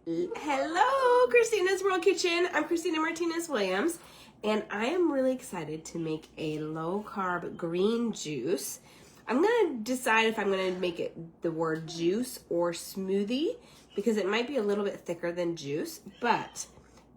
Hello, Christina's World Kitchen. I'm Christina Martinez-Williams, and I am really excited to make a low-carb green juice. I'm going to decide if I'm going to make it the word juice or smoothie because it might be a little bit thicker than juice, but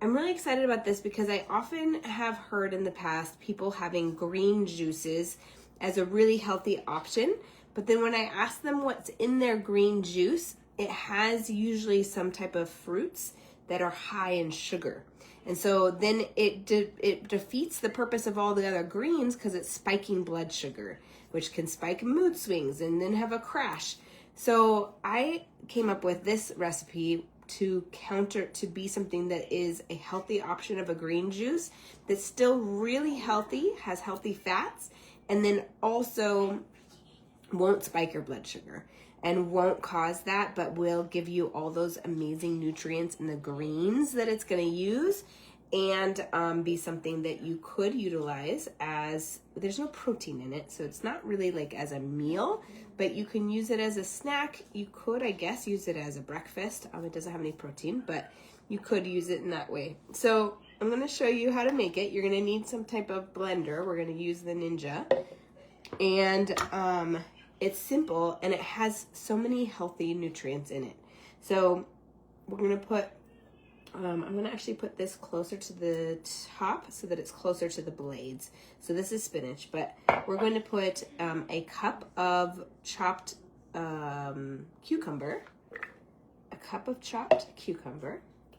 I'm really excited about this because I often have heard in the past people having green juices as a really healthy option, but then when I ask them what's in their green juice, it has usually some type of fruits that are high in sugar. And so then it defeats the purpose of all the other greens because it's spiking blood sugar, which can spike mood swings and then have a crash. So I came up with this recipe to be something that is a healthy option of a green juice that's still really healthy, has healthy fats, and then also won't spike your blood sugar and won't cause that, but will give you all those amazing nutrients in the greens that it's going to use, and be something that you could utilize as, there's no protein in it, so it's not really like as a meal, but you can use it as a snack. You could, I guess, use it as a breakfast. It doesn't have any protein, but you could use it in that way. So I'm going to show you how to make it. You're going to need some type of blender. We're going to use the Ninja, and it's simple, and it has so many healthy nutrients in it. So we're going to put, I'm going to actually put this closer to the top so that it's closer to the blades. So this is spinach, but we're going to put a cup of chopped cucumber,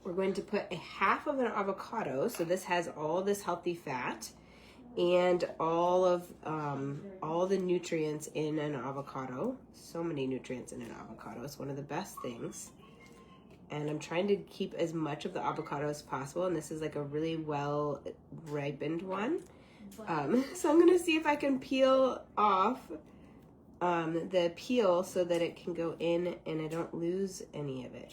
We're going to put a half of an avocado. So this has all this healthy fat and all the nutrients in an avocado. So many nutrients in an avocado. It's one of the best things. And I'm trying to keep as much of the avocado as possible. And this is like a really well ripened one. So I'm gonna see if I can peel off the peel so that it can go in and I don't lose any of it.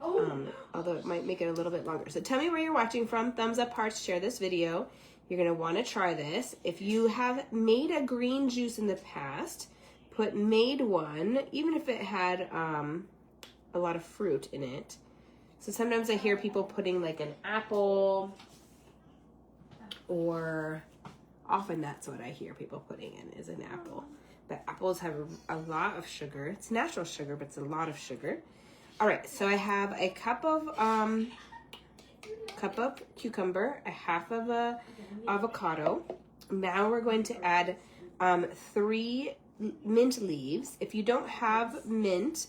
Although it might make it a little bit longer. So tell me where you're watching from. Thumbs up, hearts, share this video. You're going to want to try this. If you have made a green juice in the past, put made one, even if it had a lot of fruit in it. So sometimes I hear people putting like an apple, or often that's what I hear people putting in is an apple. But apples have a lot of sugar. It's natural sugar, but it's a lot of sugar. All right, so I have a cup of cucumber, a half of a avocado. Now we're going to add 3 mint leaves. If you don't have mint,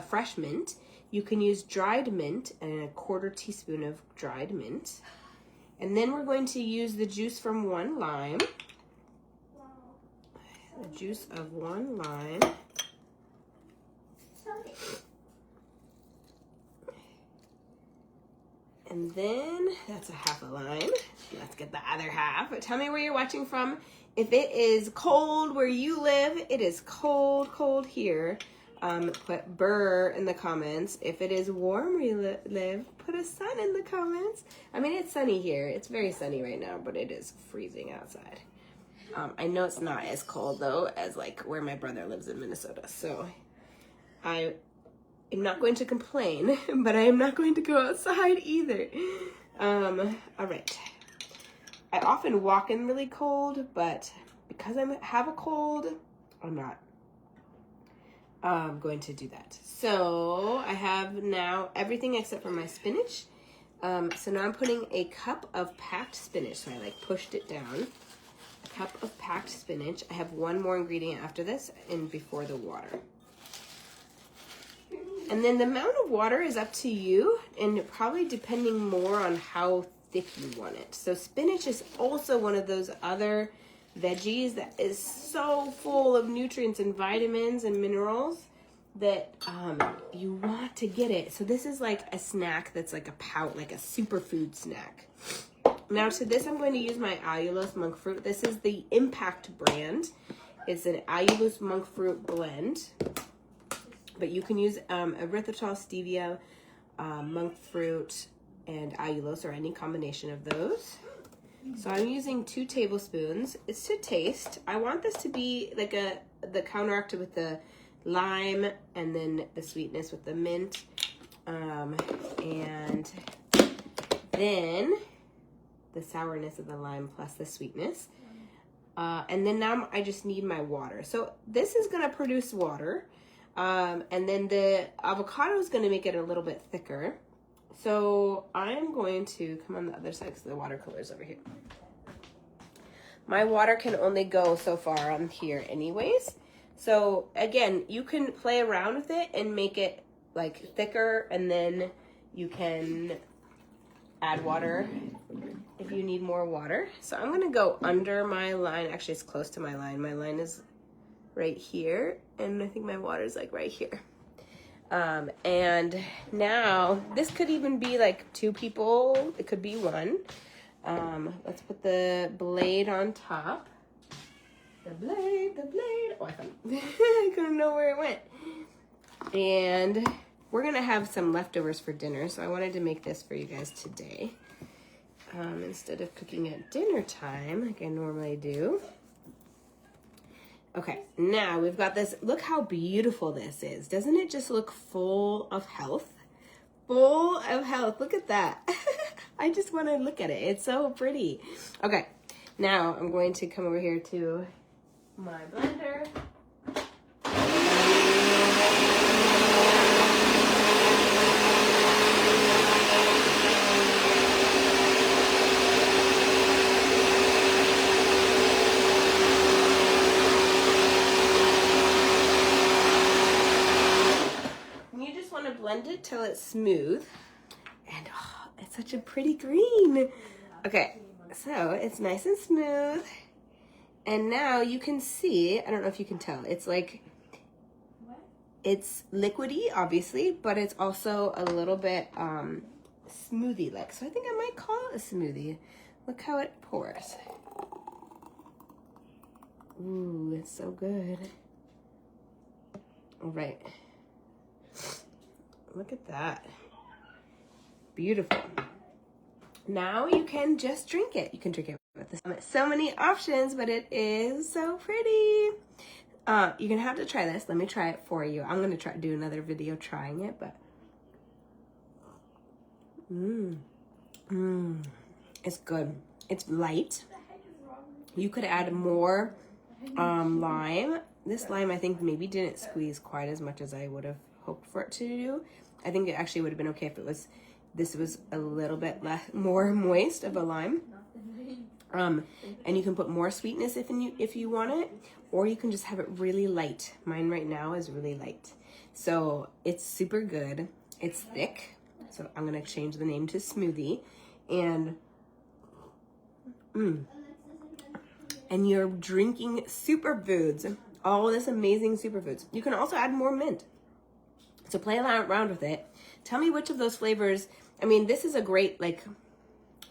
fresh mint, you can use dried mint and a 1/4 teaspoon of dried mint. And then we're going to use the juice from 1 lime. The juice of 1 lime. And then that's a half a lime. Let's get the other half. But tell me where you're watching from. If it is cold where you live, it is cold here. Put burr in the comments. If it is warm where you live, put a sun in the comments. I mean, it's sunny here. It's very sunny right now, but it is freezing outside. I know it's not as cold though as like where my brother lives in Minnesota. So I'm not going to complain, but I am not going to go outside either. All right. I often walk in really cold, but because I have a cold, I'm not going to do that. So I have now everything except for my spinach. So now I'm putting a cup of packed spinach. So I like pushed it down. A cup of packed spinach. I have one more ingredient after this and before the water. And then the amount of water is up to you, and probably depending more on how thick you want it. So spinach is also one of those other veggies that is so full of nutrients and vitamins and minerals that you want to get it. So this is like a snack that's like like a superfood snack. Now to this, I'm going to use my allulose monk fruit. This is the Impact brand. It's an allulose monk fruit blend. But you can use erythritol, stevia, monk fruit, and allulose, or any combination of those. So I'm using 2 tablespoons. It's to taste. I want this to be like the counteracted with the lime and then the sweetness with the mint. then the sourness of the lime plus the sweetness. And then now I just need my water. So this is gonna produce water. And then the avocado is gonna make it a little bit thicker. So I'm going to come on the other side because the watercolor's over here. My water can only go so far on here anyways. So again, you can play around with it and make it like thicker, and then you can add water if you need more water. So I'm gonna go under my line. Actually, it's close to my line. My line is right here, and I think my water is like right here. And now this could even be like 2 people. It could be 1. Let's put the blade on top. The blade. Oh, I found it. I couldn't know where it went. And we're gonna have some leftovers for dinner, so I wanted to make this for you guys today. Instead of cooking at dinner time, like I normally do. Okay, now we've got this. Look how beautiful this is. Doesn't it just look full of health? Full of health. Look at that. I just want to look at it. It's so pretty. Okay, now I'm going to come over here to my blender. Blend it till it's smooth, and oh, it's such a pretty green. Okay, so it's nice and smooth, and now you can see, I don't know if you can tell, it's like, it's liquidy obviously, but it's also a little bit smoothie like, so I think I might call it a smoothie. Look how it pours. Ooh, it's so good. All right. Look at that. Beautiful. Now you can just drink it. You can drink it with this. So many options, but it is so pretty. You're gonna have to try this. Let me try it for you. I'm gonna do another video trying it, but it's good. It's light. You could add more lime. This lime I think maybe didn't squeeze quite as much as I would have hoped for it to do. I think it actually would have been okay if this was a little bit more moist of a lime. And you can put more sweetness if you want it, or you can just have it really light. Mine right now is really light. So it's super good. It's thick. So I'm gonna change the name to Smoothie. And you're drinking superfoods. All this amazing superfoods. You can also add more mint. So play around with it. Tell me which of those flavors, I mean, this is a great, like,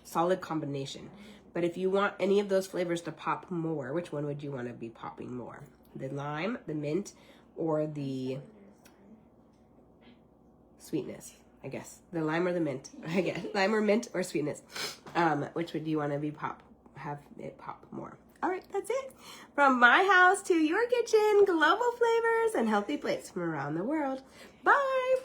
solid combination. But if you want any of those flavors to pop more, which one would you want to be popping more? The lime, the mint, or the sweetness, I guess. The lime or the mint, I guess. Lime or mint or sweetness. Which would you want to be have it pop more? All right, that's it. From my house to your kitchen, global flavors and healthy plates from around the world. Bye.